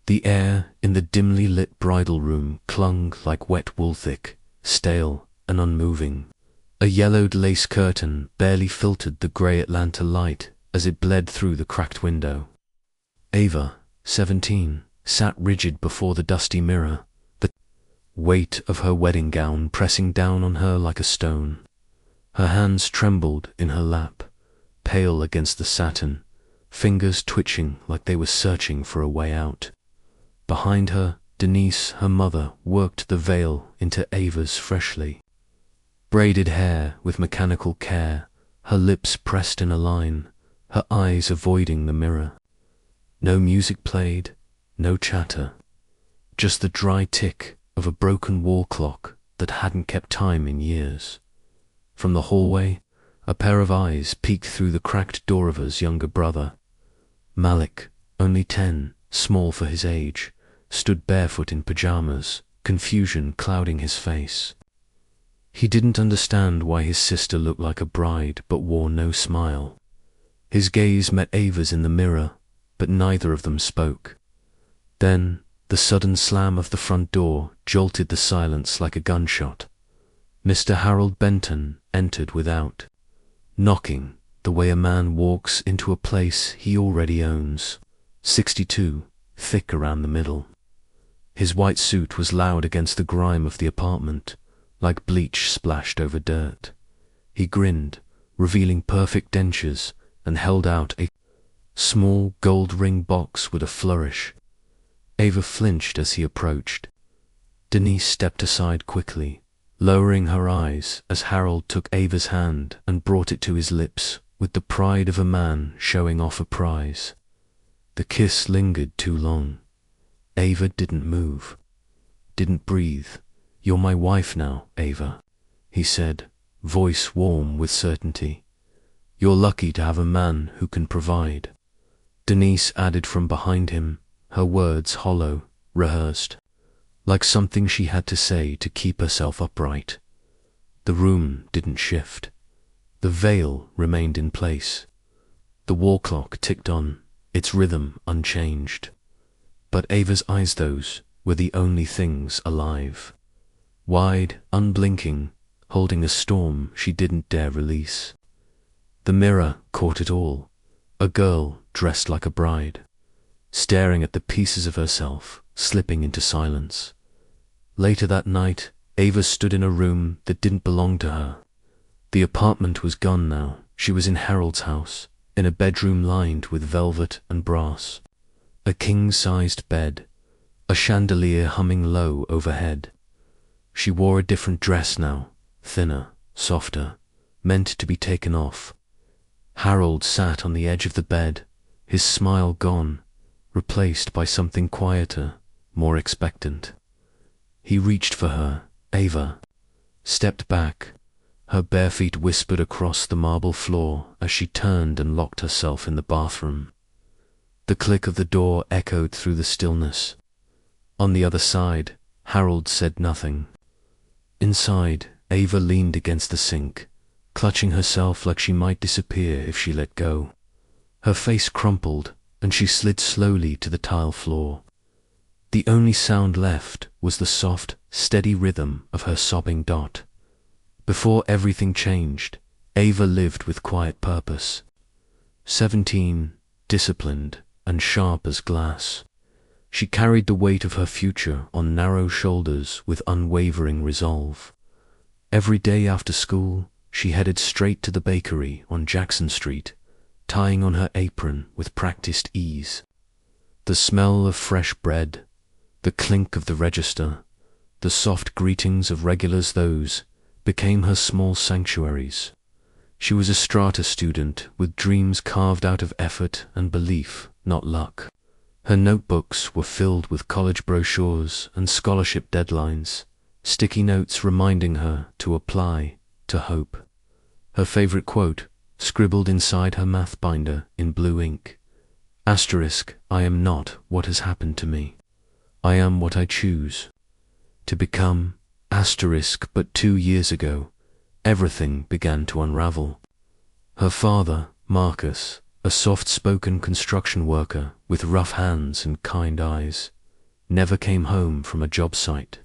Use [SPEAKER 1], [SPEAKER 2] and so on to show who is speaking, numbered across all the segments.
[SPEAKER 1] The air in the dimly lit bridal room clung like wet wool, thick, stale, and unmoving. A yellowed lace curtain barely filtered the grey Atlanta light as it bled through the cracked window. Ava, 17, sat rigid before the dusty mirror, the weight of her wedding gown pressing down on her like a stone. Her hands trembled in her lap, pale against the satin, fingers twitching like they were searching for a way out. Behind her, Denise, her mother, worked the veil into Ava's freshly braided hair with mechanical care, her lips pressed in a line, her eyes avoiding the mirror. No music played, no chatter, just the dry tick of a broken wall clock that hadn't kept time in years. From the hallway, a pair of eyes peeked through the cracked door of Ava's younger brother. Malik, only 10, small for his age, stood barefoot in pajamas, confusion clouding his face. He didn't understand why his sister looked like a bride but wore no smile. His gaze met Ava's in the mirror, but neither of them spoke. Then, the sudden slam of the front door jolted the silence like a gunshot. Mr. Harold Benton entered without, knocking the way a man walks into a place he already owns. 62, thick around the middle. His white suit was loud against the grime of the apartment, like bleach splashed over dirt. He grinned, revealing perfect dentures, and held out a small gold ring box with a flourish. Ava flinched as he approached. Denise stepped aside quickly, lowering her eyes as Harold took Ava's hand and brought it to his lips with the pride of a man showing off a prize. The kiss lingered too long. Ava didn't move, didn't breathe. "You're my wife now, Ava," he said, voice warm with certainty. "You're lucky to have a man who can provide." Denise added from behind him, her words hollow, rehearsed, like something she had to say to keep herself upright. The room didn't shift. The veil remained in place. The wall clock ticked on, its rhythm unchanged. But Ava's eyes, those were the only things alive. Wide, unblinking, holding a storm she didn't dare release. The mirror caught it all, a girl dressed like a bride, staring at the pieces of herself slipping into silence. Later that night, Ava stood in a room that didn't belong to her. The apartment was gone now. She was in Harold's house, in a bedroom lined with velvet and brass. A king-sized bed, a chandelier humming low overhead. She wore a different dress now, thinner, softer, meant to be taken off. Harold sat on the edge of the bed, his smile gone, replaced by something quieter, more expectant. He reached for her, Ava, stepped back. Her bare feet whispered across the marble floor as she turned and locked herself in the bathroom. The click of the door echoed through the stillness. On the other side, Harold said nothing. Inside, Ava leaned against the sink, clutching herself like she might disappear if she let go. Her face crumpled, and she slid slowly to the tile floor. The only sound left was the soft, steady rhythm of her sobbing Dot. Before everything changed, Ava lived with quiet purpose. 17, disciplined, and sharp as glass. She carried the weight of her future on narrow shoulders with unwavering resolve. Every day after school, she headed straight to the bakery on Jackson Street, tying on her apron with practiced ease. The smell of fresh bread, the clink of the register, the soft greetings of regulars, those became her small sanctuaries. She was a strata student with dreams carved out of effort and belief, not luck. Her notebooks were filled with college brochures and scholarship deadlines, sticky notes reminding her to apply, to hope. Her favorite quote, scribbled inside her math binder in blue ink, *, I am not what has happened to me. I am what I choose to become, *, but 2 years ago, everything began to unravel. Her father, Marcus, a soft-spoken construction worker with rough hands and kind eyes, never came home from a job site,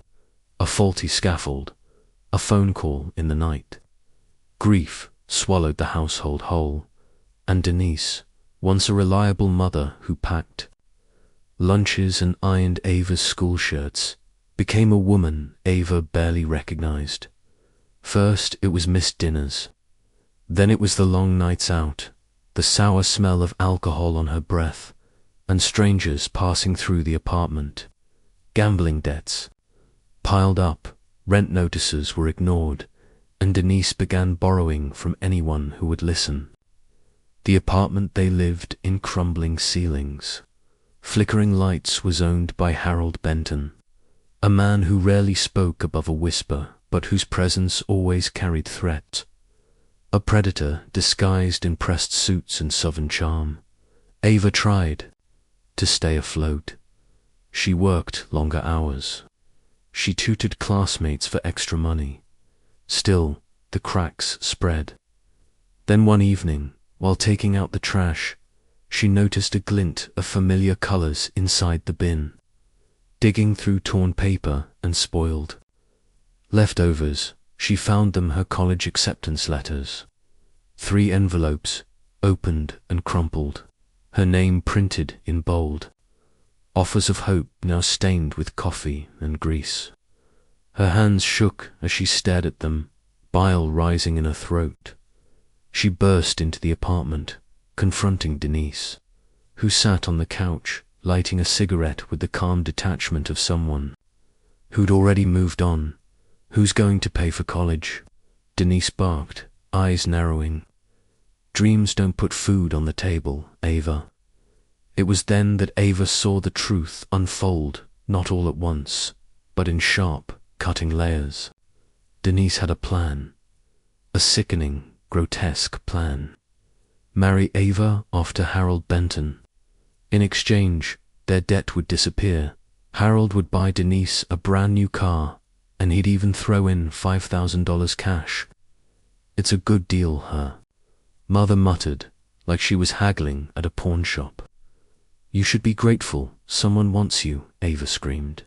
[SPEAKER 1] a faulty scaffold, a phone call in the night. Grief swallowed the household whole, and Denise, once a reliable mother who packed lunches and ironed Ava's school shirts, became a woman Ava barely recognized. First it was missed dinners. Then it was the long nights out, the sour smell of alcohol on her breath, and strangers passing through the apartment. Gambling debts piled up, rent notices were ignored, and Denise began borrowing from anyone who would listen. The apartment they lived in crumbling ceilings, flickering lights was owned by Harold Benton, a man who rarely spoke above a whisper but whose presence always carried threat. A predator disguised in pressed suits and southern charm. Ava tried to stay afloat. She worked longer hours. She tutored classmates for extra money. Still, the cracks spread. Then one evening, while taking out the trash, she noticed a glint of familiar colors inside the bin. Digging through torn paper and spoiled leftovers, she found them her college acceptance letters. 3 envelopes, opened and crumpled, her name printed in bold. Offers of hope now stained with coffee and grease. Her hands shook as she stared at them, bile rising in her throat. She burst into the apartment, confronting Denise, who sat on the couch, lighting a cigarette with the calm detachment of someone who'd already moved on. Who's going to pay for college? Denise barked, eyes narrowing. Dreams don't put food on the table, Ava. It was then that Ava saw the truth unfold, not all at once, but in sharp, cutting layers. Denise had a plan. A sickening, grotesque plan. Marry Ava after Harold Benton. In exchange, their debt would disappear. Harold would buy Denise a brand new car, and he'd even throw in $5,000 cash. It's a good deal, her mother muttered, like she was haggling at a pawn shop. You should be grateful someone wants you, Ava screamed.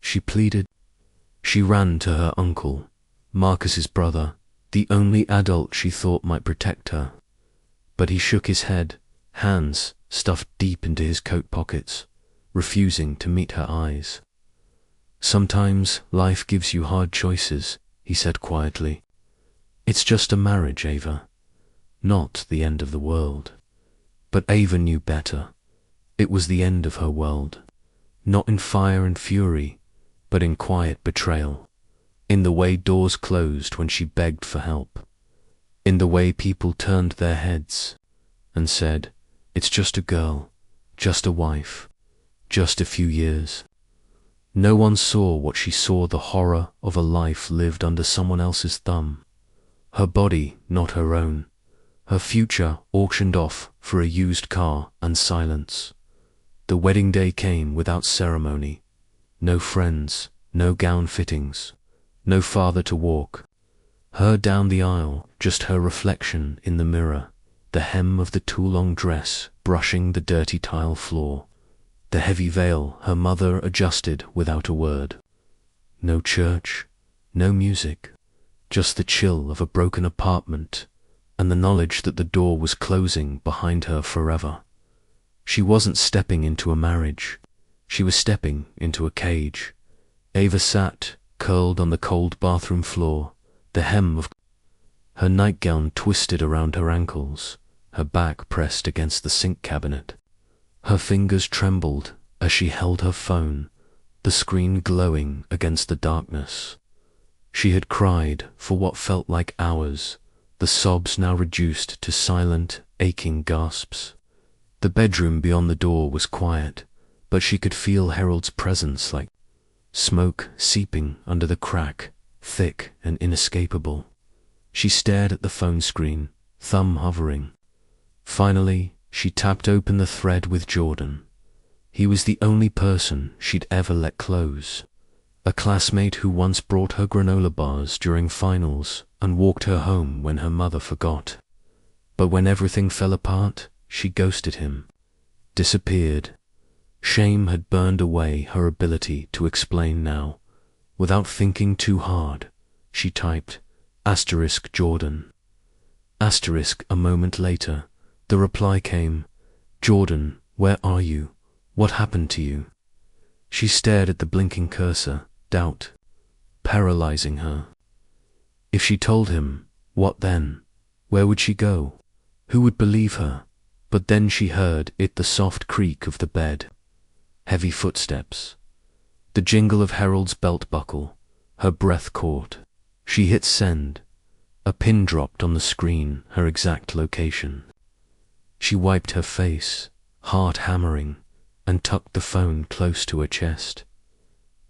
[SPEAKER 1] She pleaded. She ran to her uncle, Marcus's brother, the only adult she thought might protect her. But he shook his head, hands stuffed deep into his coat pockets, refusing to meet her eyes. Sometimes life gives you hard choices, he said quietly. It's just a marriage, Ava. Not the end of the world. But Ava knew better. It was the end of her world. Not in fire and fury, but in quiet betrayal. In the way doors closed when she begged for help. In the way people turned their heads and said, it's just a girl, just a wife, just a few years. No one saw what she saw, the horror of a life lived under someone else's thumb. Her body not her own. Her future auctioned off for a used car and silence. The wedding day came without ceremony. No friends, no gown fittings, no father to walk. Her down the aisle, just her reflection in the mirror, the hem of the too-long dress brushing the dirty tile floor. The heavy veil her mother adjusted without a word. No church, no music, just the chill of a broken apartment and the knowledge that the door was closing behind her forever. She wasn't stepping into a marriage. She was stepping into a cage. Ava sat, curled on the cold bathroom floor, the hem of her nightgown twisted around her ankles, her back pressed against the sink cabinet. Her fingers trembled as she held her phone, the screen glowing against the darkness. She had cried for what felt like hours, the sobs now reduced to silent, aching gasps. The bedroom beyond the door was quiet, but she could feel Harold's presence like smoke seeping under the crack, thick and inescapable. She stared at the phone screen, thumb hovering. Finally, she tapped open the thread with Jordan. He was the only person she'd ever let close. A classmate who once brought her granola bars during finals and walked her home when her mother forgot. But when everything fell apart, she ghosted him, disappeared. Shame had burned away her ability to explain now. Without thinking too hard, she typed *Jordan. A moment later, the reply came, Jordan, where are you? What happened to you? She stared at the blinking cursor, doubt paralyzing her. If she told him, what then? Where would she go? Who would believe her? But then she heard the soft creak of the bed. Heavy footsteps. The jingle of Harold's belt buckle. Her breath caught. She hit send. A pin dropped on the screen, her exact location. She wiped her face, heart hammering, and tucked the phone close to her chest.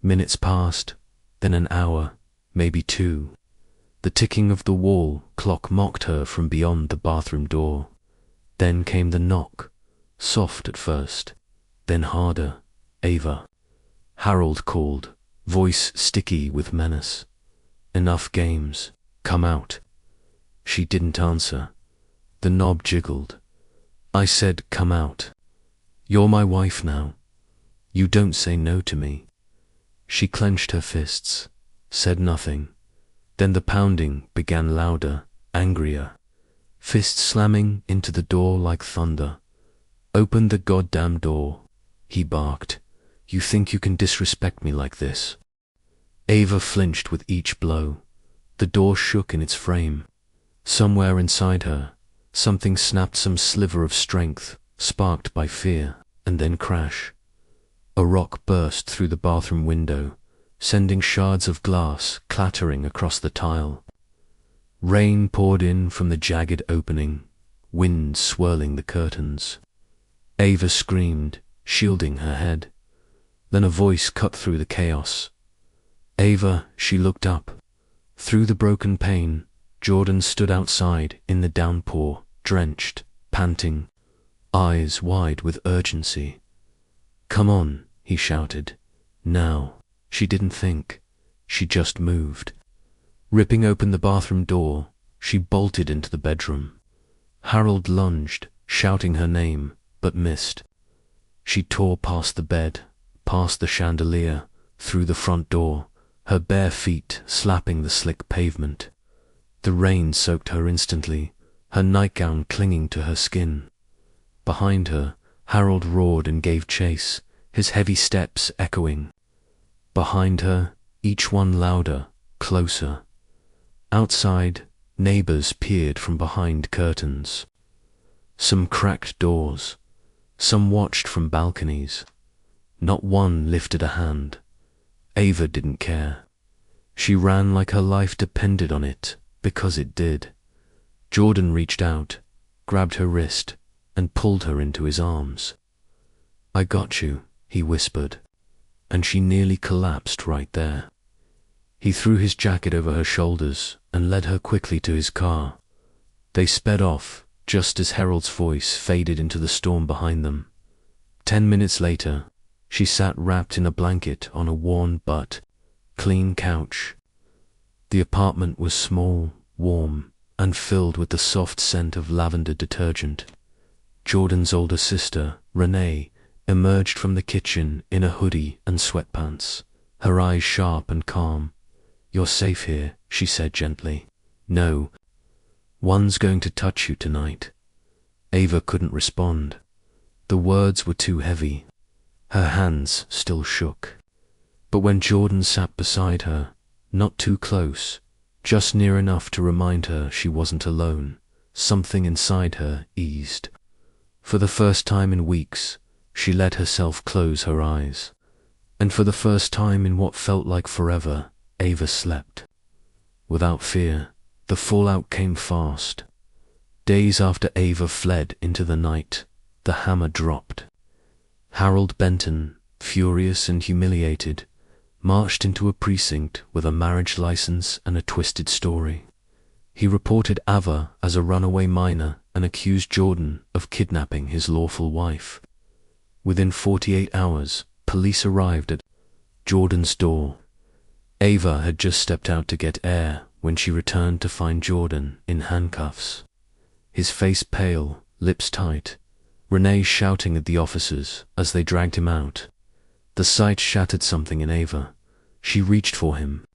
[SPEAKER 1] Minutes passed, then an hour, maybe 2. The ticking of the wall clock mocked her from beyond the bathroom door. Then came the knock, soft at first, then harder. Ava. Harold called, voice sticky with menace. Enough games. Come out. She didn't answer. The knob jiggled. I said, come out. You're my wife now. You don't say no to me. She clenched her fists, said nothing. Then the pounding began louder, angrier. Fists slamming into the door like thunder. Open the goddamn door, he barked. You think you can disrespect me like this? Ava flinched with each blow. The door shook in its frame. Somewhere inside her, something snapped, some sliver of strength, sparked by fear, and then crash. A rock burst through the bathroom window, sending shards of glass clattering across the tile. Rain poured in from the jagged opening, wind swirling the curtains. Ava screamed, shielding her head. Then a voice cut through the chaos. Ava, she looked up. Through the broken pane, Jordan stood outside in the downpour, drenched, panting, eyes wide with urgency. Come on, he shouted. Now. She didn't think. She just moved. Ripping open the bathroom door, she bolted into the bedroom. Harold lunged, shouting her name, but missed. She tore past the bed, past the chandelier, through the front door, her bare feet slapping the slick pavement. The rain soaked her instantly, her nightgown clinging to her skin. Behind her, Harold roared and gave chase, his heavy steps echoing. Behind her, each one louder, closer. Outside, neighbors peered from behind curtains. Some cracked doors. Some watched from balconies. Not one lifted a hand. Ava didn't care. She ran like her life depended on it, because it did. Jordan reached out, grabbed her wrist, and pulled her into his arms. I got you, he whispered, and she nearly collapsed right there. He threw his jacket over her shoulders and led her quickly to his car. They sped off, just as Harold's voice faded into the storm behind them. 10 minutes later, she sat wrapped in a blanket on a worn but clean couch. The apartment was small, warm, and filled with the soft scent of lavender detergent. Jordan's older sister, Renee, emerged from the kitchen in a hoodie and sweatpants, her eyes sharp and calm. You're safe here, she said gently. No one's going to touch you tonight. Ava couldn't respond. The words were too heavy. Her hands still shook. But when Jordan sat beside her, not too close, just near enough to remind her she wasn't alone, something inside her eased. For the first time in weeks, she let herself close her eyes. And for the first time in what felt like forever, Ava slept. Without fear, the fallout came fast. Days after Ava fled into the night, the hammer dropped. Harold Benton, furious and humiliated, marched into a precinct with a marriage license and a twisted story. He reported Ava as a runaway minor and accused Jordan of kidnapping his lawful wife. Within 48 hours, police arrived at Jordan's door. Ava had just stepped out to get air when she returned to find Jordan in handcuffs. His face pale, lips tight, Renee shouting at the officers as they dragged him out. The sight shattered something in Ava. She reached for him,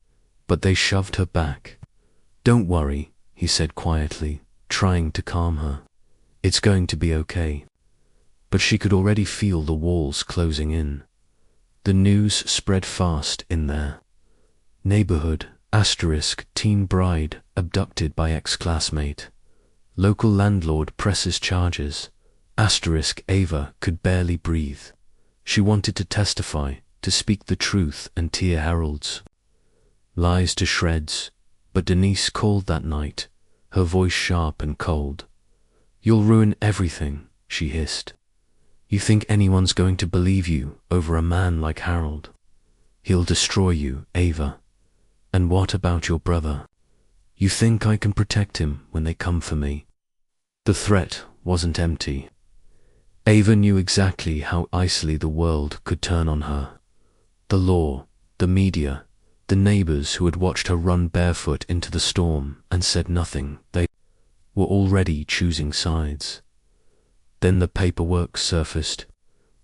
[SPEAKER 1] but they shoved her back. "Don't worry," he said quietly, trying to calm her. "It's going to be okay." But she could already feel the walls closing in. The news spread fast in there. Neighborhood, teen bride abducted by ex-classmate. Local landlord presses charges. Ava could barely breathe. She wanted to testify, to speak the truth and tear Harold's lies to shreds, but Denise called that night, her voice sharp and cold. "You'll ruin everything," she hissed. "You think anyone's going to believe you over a man like Harold? He'll destroy you, Ava. And what about your brother? You think I can protect him when they come for me?" The threat wasn't empty. Ava knew exactly how easily the world could turn on her. The law, the media, the neighbors who had watched her run barefoot into the storm and said nothing, they were already choosing sides. Then the paperwork surfaced.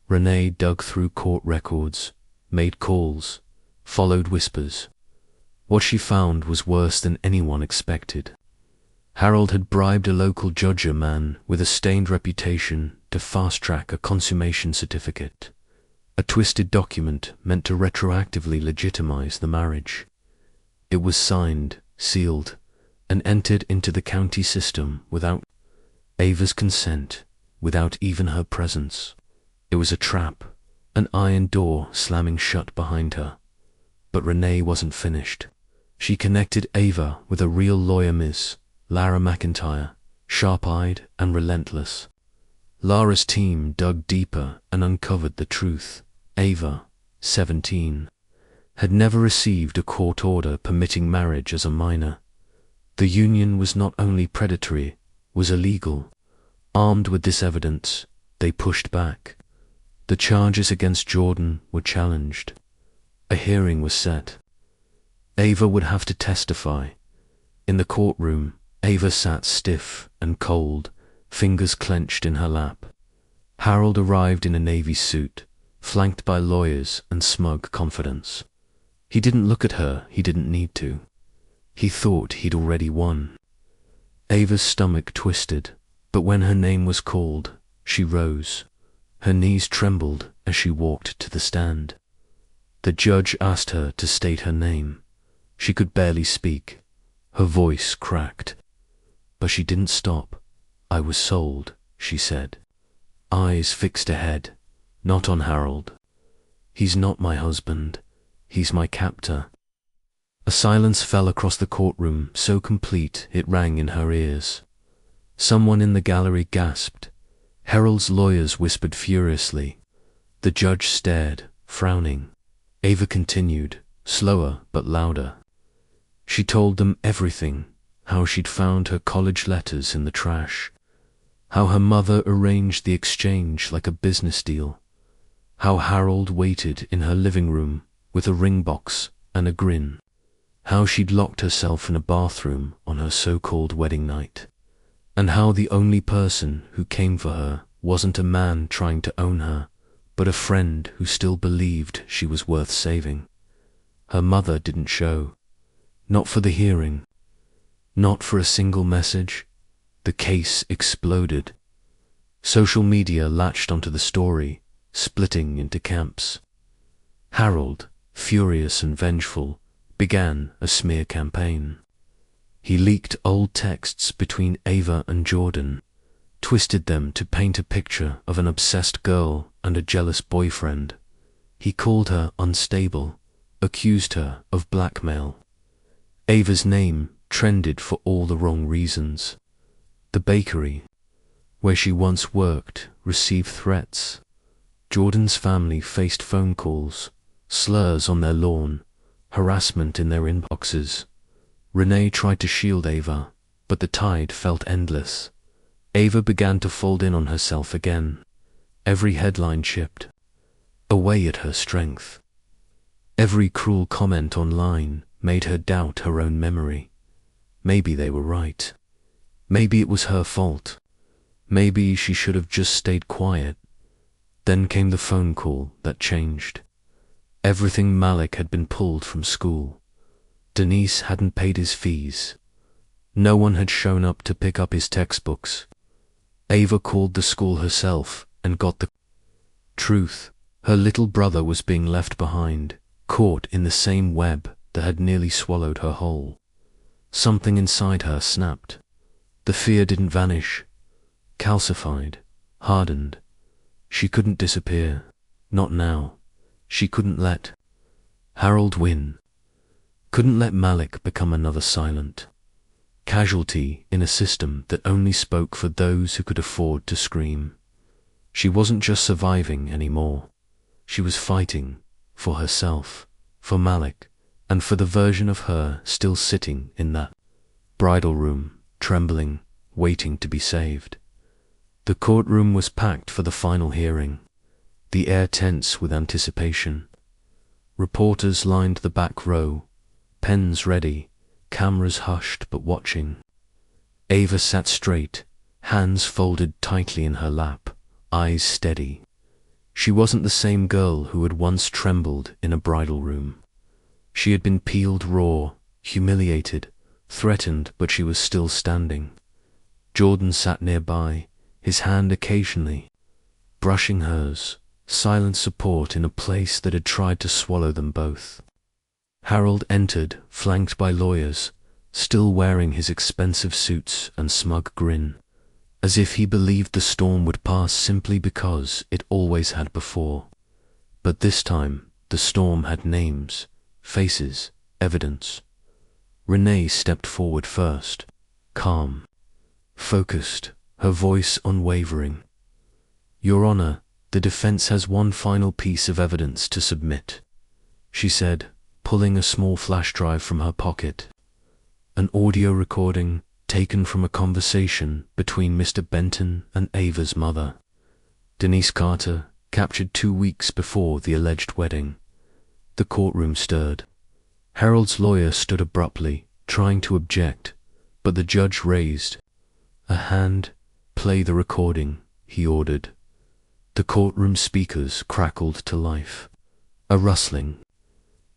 [SPEAKER 1] Renee dug through court records, made calls, followed whispers. What she found was worse than anyone expected. Harold had bribed a local judger man with a stained reputation to fast-track a consummation certificate, a twisted document meant to retroactively legitimize the marriage. It was signed, sealed, and entered into the county system without Ava's consent, without even her presence. It was a trap, an iron door slamming shut behind her. But Renee wasn't finished. She connected Ava with a real lawyer, Ms. Lara McIntyre, sharp-eyed and relentless. Lara's team dug deeper and uncovered the truth. Ava, 17, had never received a court order permitting marriage as a minor. The union was not only predatory, was illegal. Armed with this evidence, they pushed back. The charges against Jordan were challenged. A hearing was set. Ava would have to testify. In the courtroom, Ava sat stiff and cold, fingers clenched in her lap. Harold arrived in a navy suit, flanked by lawyers and smug confidence. He didn't look at her, he didn't need to. He thought he'd already won. Ava's stomach twisted, but when her name was called, she rose. Her knees trembled as she walked to the stand. The judge asked her to state her name. She could barely speak. Her voice cracked. But she didn't stop. "I was sold," she said. Eyes fixed ahead, not on Harold. "He's not my husband. He's my captor." A silence fell across the courtroom, so complete it rang in her ears. Someone in the gallery gasped. Harold's lawyers whispered furiously. The judge stared, frowning. Ava continued, slower but louder. She told them everything, how she'd found her college letters in the trash, how her mother arranged the exchange like a business deal, how Harold waited in her living room with a ring box and a grin, how she'd locked herself in a bathroom on her so-called wedding night, and how the only person who came for her wasn't a man trying to own her, but a friend who still believed she was worth saving. Her mother didn't show. Not for the hearing. Not for a single message. The case exploded. Social media latched onto the story, splitting into camps. Harold, furious and vengeful, began a smear campaign. He leaked old texts between Ava and Jordan, twisted them to paint a picture of an obsessed girl and a jealous boyfriend. He called her unstable, accused her of blackmail. Ava's name trended for all the wrong reasons. The bakery, where she once worked, received threats. Jordan's family faced phone calls, slurs on their lawn, harassment in their inboxes. Renee tried to shield Ava, but the tide felt endless. Ava began to fold in on herself again. Every headline chipped away at her strength. Every cruel comment online made her doubt her own memory. Maybe they were right. Maybe it was her fault. Maybe she should have just stayed quiet. Then came the phone call that changed everything. Malik had been pulled from school. Denise hadn't paid his fees. No one had shown up to pick up his textbooks. Ava called the school herself and got the truth. Her little brother was being left behind, caught in the same web that had nearly swallowed her whole. Something inside her snapped. The fear didn't vanish. Calcified, hardened. She couldn't disappear. Not now. She couldn't let Harold win. Couldn't let Malik become another silent casualty in a system that only spoke for those who could afford to scream. She wasn't just surviving anymore. She was fighting for herself, for Malik, and for the version of her still sitting in that bridal room, trembling, waiting to be saved. The courtroom was packed for the final hearing, the air tense with anticipation. Reporters lined the back row, pens ready, cameras hushed but watching. Ava sat straight, hands folded tightly in her lap, eyes steady. She wasn't the same girl who had once trembled in a bridal room. She had been peeled raw, humiliated, threatened, but she was still standing. Jordan sat nearby, his hand occasionally brushing hers, silent support in a place that had tried to swallow them both. Harold entered, flanked by lawyers, still wearing his expensive suits and smug grin, as if he believed the storm would pass simply because it always had before. But this time, the storm had names, faces, evidence. Renee stepped forward first, calm, focused, her voice unwavering. "Your Honor, the defense has one final piece of evidence to submit," she said, pulling a small flash drive from her pocket. An audio recording taken from a conversation between Mr. Benton and Ava's mother, Denise Carter, captured 2 weeks before the alleged wedding. The courtroom stirred. Harold's lawyer stood abruptly, trying to object, but the judge raised a hand. "Play the recording," he ordered. The courtroom speakers crackled to life. A rustling.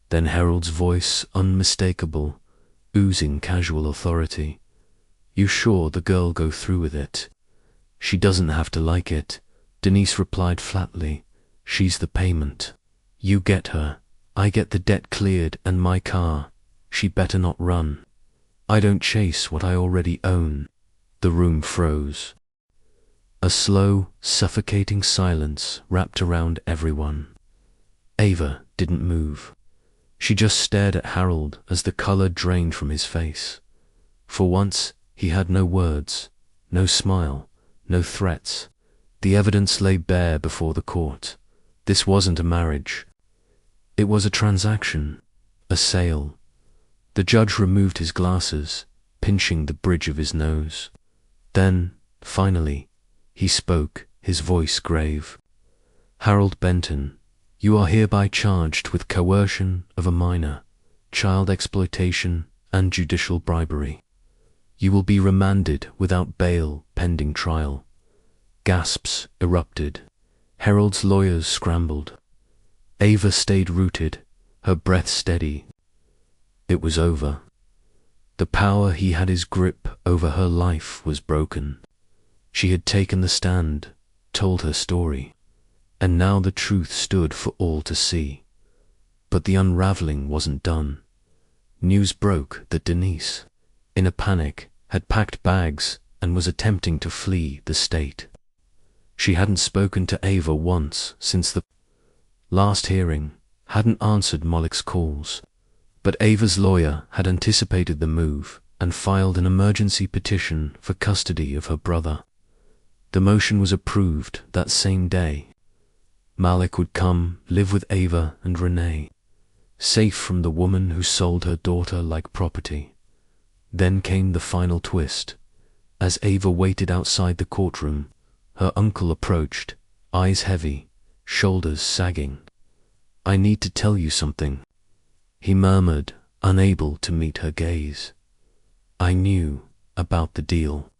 [SPEAKER 1] Then Harold's voice, unmistakable, oozing casual authority. "You sure the girl go through with it?" "She doesn't have to like it," Denise replied flatly. "She's the payment. You get her. I get the debt cleared and my car. She better not run. I don't chase what I already own." The room froze. A slow, suffocating silence wrapped around everyone. Ava didn't move. She just stared at Harold as the color drained from his face. For once, he had no words, no smile, no threats. The evidence lay bare before the court. This wasn't a marriage. It was a transaction, a sale. The judge removed his glasses, pinching the bridge of his nose. Then, finally, he spoke, his voice grave. "Harold Benton, you are hereby charged with coercion of a minor, child exploitation, and judicial bribery. You will be remanded without bail pending trial." Gasps erupted. Harold's lawyers scrambled. Ava stayed rooted, her breath steady. It was over. The power he had his grip over her life was broken. She had taken the stand, told her story, and now the truth stood for all to see. But the unraveling wasn't done. News broke that Denise, in a panic, had packed bags and was attempting to flee the state. She hadn't spoken to Ava once since the last hearing, hadn't answered Malik's calls. But Ava's lawyer had anticipated the move and filed an emergency petition for custody of her brother. The motion was approved that same day. Malik would come, live with Ava and Renee, safe from the woman who sold her daughter like property. Then came the final twist. As Ava waited outside the courtroom, her uncle approached, eyes heavy, shoulders sagging. "I need to tell you something," he murmured, unable to meet her gaze. "I knew about the deal.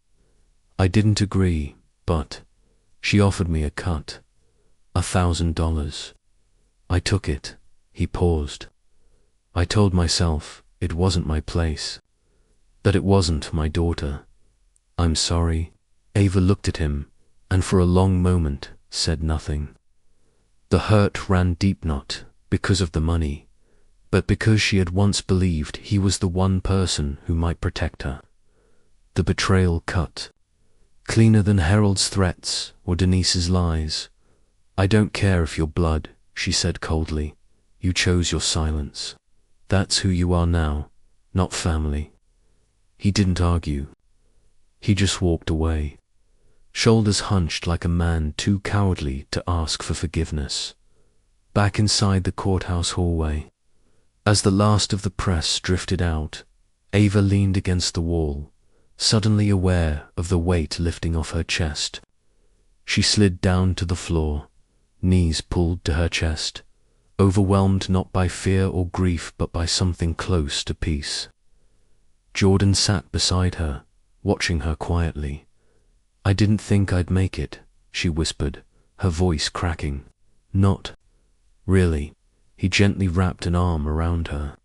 [SPEAKER 1] I didn't agree, but she offered me a cut, $1,000. I took it. He paused. I told myself it wasn't my place, that it wasn't my daughter. I'm sorry. Ava looked at him, and for a long moment said nothing. The hurt ran deep, not because of the money, but because she had once believed he was the one person who might protect her. The betrayal cut, cleaner than Harold's threats or Denise's lies. I don't care if you're blood, she said coldly. You chose your silence. That's who you are now, not family. He didn't argue. He just walked away, shoulders hunched like a man too cowardly to ask for forgiveness. Back inside the courthouse hallway, as the last of the press drifted out, Ava leaned against the wall, suddenly aware of the weight lifting off her chest. She slid down to the floor, knees pulled to her chest, overwhelmed not by fear or grief but by something close to peace. Jordan sat beside her, watching her quietly. I didn't think I'd make it, she whispered, her voice cracking. Not really. He gently wrapped an arm around her.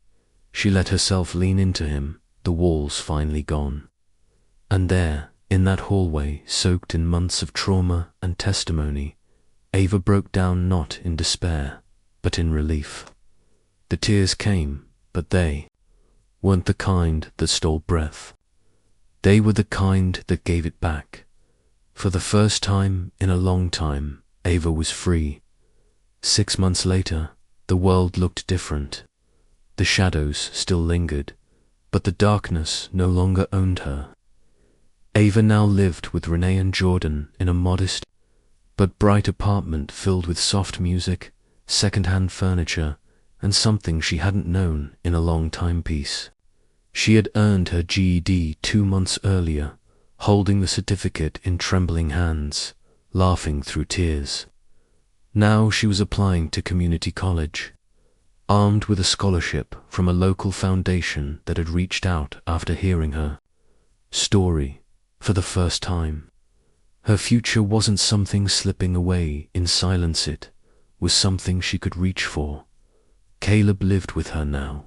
[SPEAKER 1] She let herself lean into him, the walls finally gone. And there, in that hallway soaked in months of trauma and testimony, Ava broke down not in despair, but in relief. The tears came, but they weren't the kind that stole breath. They were the kind that gave it back. For the first time in a long time, Ava was free. 6 months later, the world looked different. The shadows still lingered, but the darkness no longer owned her. Ava now lived with Renee and Jordan in a modest but bright apartment filled with soft music, second-hand furniture, and something she hadn't known in a long timepiece. She had earned her GED 2 months earlier, holding the certificate in trembling hands, laughing through tears. Now she was applying to community college, armed with a scholarship from a local foundation that had reached out after hearing her story for the first time. Her future wasn't something slipping away in silence, it was something she could reach for. Caleb lived with her now,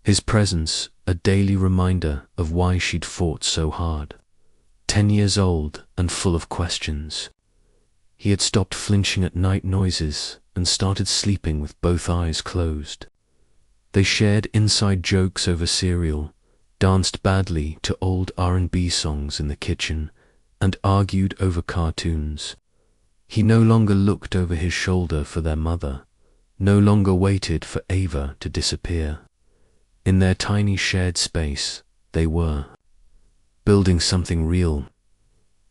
[SPEAKER 1] his presence a daily reminder of why she'd fought so hard. 10 years old and full of questions. He had stopped flinching at night noises and started sleeping with both eyes closed. They shared inside jokes over cereal, danced badly to old R&B songs in the kitchen, and argued over cartoons. He no longer looked over his shoulder for their mother, no longer waited for Ava to disappear. In their tiny shared space, they were building something real,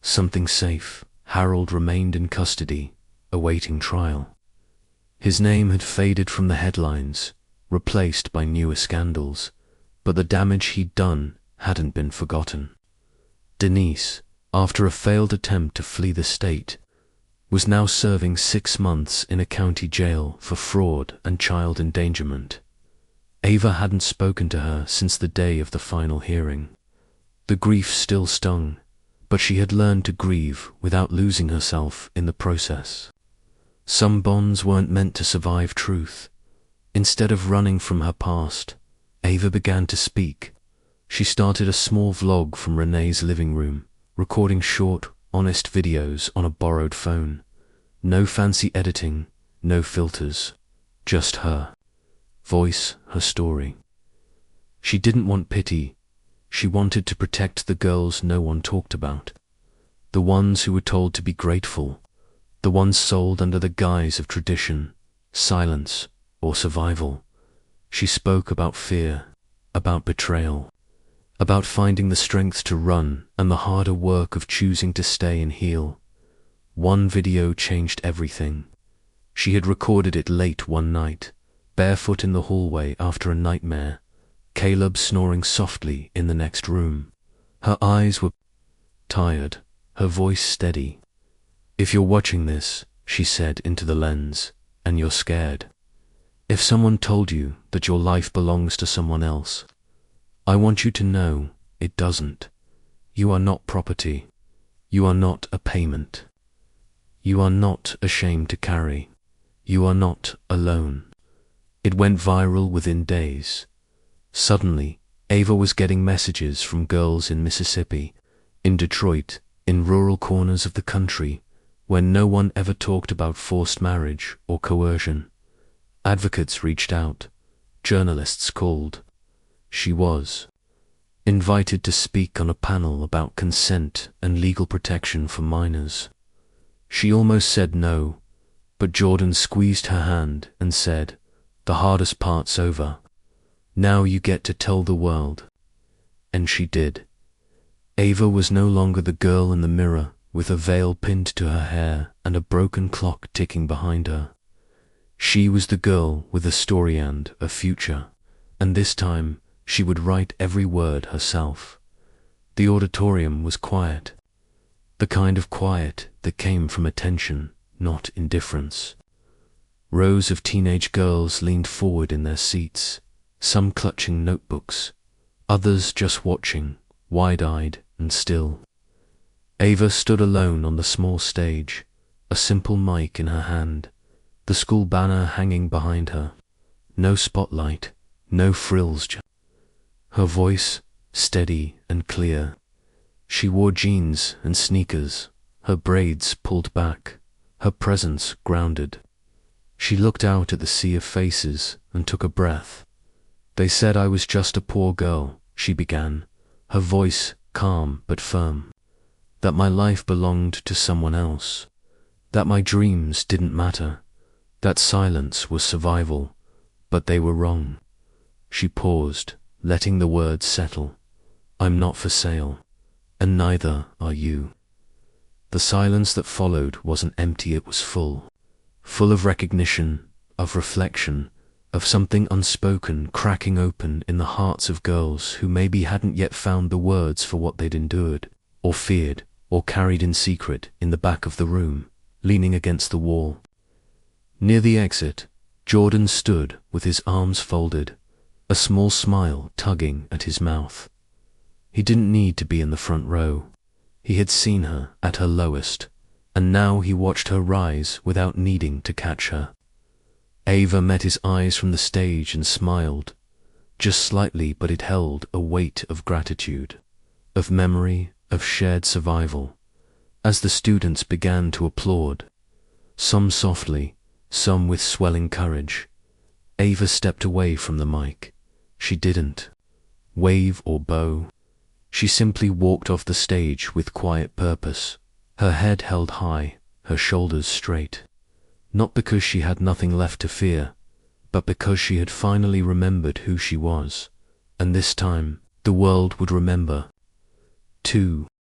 [SPEAKER 1] something safe. Harold remained in custody, awaiting trial. His name had faded from the headlines, replaced by newer scandals, but the damage he'd done hadn't been forgotten. Denise, after a failed attempt to flee the state, was now serving 6 months in a county jail for fraud and child endangerment. Ava hadn't spoken to her since the day of the final hearing. The grief still stung, but she had learned to grieve without losing herself in the process. Some bonds weren't meant to survive truth. Instead of running from her past, Ava began to speak. She started a small vlog from Renee's living room, recording short, honest videos on a borrowed phone. No fancy editing, no filters, just her voice, her story. She didn't want pity. She wanted to protect the girls no one talked about, the ones who were told to be grateful, the ones sold under the guise of tradition, silence, or survival. She spoke about fear, about betrayal, about finding the strength to run and the harder work of choosing to stay and heal. One video changed everything. She had recorded it late one night, barefoot in the hallway after a nightmare, Caleb snoring softly in the next room. Her eyes were tired, her voice steady. If you're watching this, she said into the lens, and you're scared. If someone told you that your life belongs to someone else, I want you to know it doesn't. You are not property. You are not a payment. You are not ashamed to carry. You are not alone. It went viral within days. Suddenly, Ava was getting messages from girls in Mississippi, in Detroit, in rural corners of the country, where no one ever talked about forced marriage or coercion. Advocates reached out. Journalists called. She was invited to speak on a panel about consent and legal protection for minors. She almost said no, but Jordan squeezed her hand and said, "The hardest part's over. Now you get to tell the world." And she did. Ava was no longer the girl in the mirror with a veil pinned to her hair and a broken clock ticking behind her. She was the girl with a story and a future, and this time she would write every word herself. The auditorium was quiet, the kind of quiet that came from attention, not indifference. Rows of teenage girls leaned forward in their seats, some clutching notebooks, others just watching, wide-eyed and still. Ava stood alone on the small stage, a simple mic in her hand, the school banner hanging behind her. No spotlight, no frills. Her voice, steady and clear. She wore jeans and sneakers, her braids pulled back, her presence grounded. She looked out at the sea of faces and took a breath. "They said I was just a poor girl," she began, her voice calm but firm. "That my life belonged to someone else. That my dreams didn't matter. That silence was survival, but they were wrong." She paused, letting the words settle. "I'm not for sale, and neither are you." The silence that followed wasn't empty, it was full. Full of recognition, of reflection, of something unspoken cracking open in the hearts of girls who maybe hadn't yet found the words for what they'd endured, or feared, or carried in secret in the back of the room, leaning against the wall. Near the exit, Jordan stood with his arms folded, a small smile tugging at his mouth. He didn't need to be in the front row. He had seen her at her lowest, and now he watched her rise without needing to catch her. Ava met his eyes from the stage and smiled, just slightly, but it held a weight of gratitude, of memory, of shared survival. As the students began to applaud, some softly, some with swelling courage, Ava stepped away from the mic. She didn't wave or bow. She simply walked off the stage with quiet purpose, her head held high, her shoulders straight. Not because she had nothing left to fear, but because she had finally remembered who she was, and this time the world would remember, too.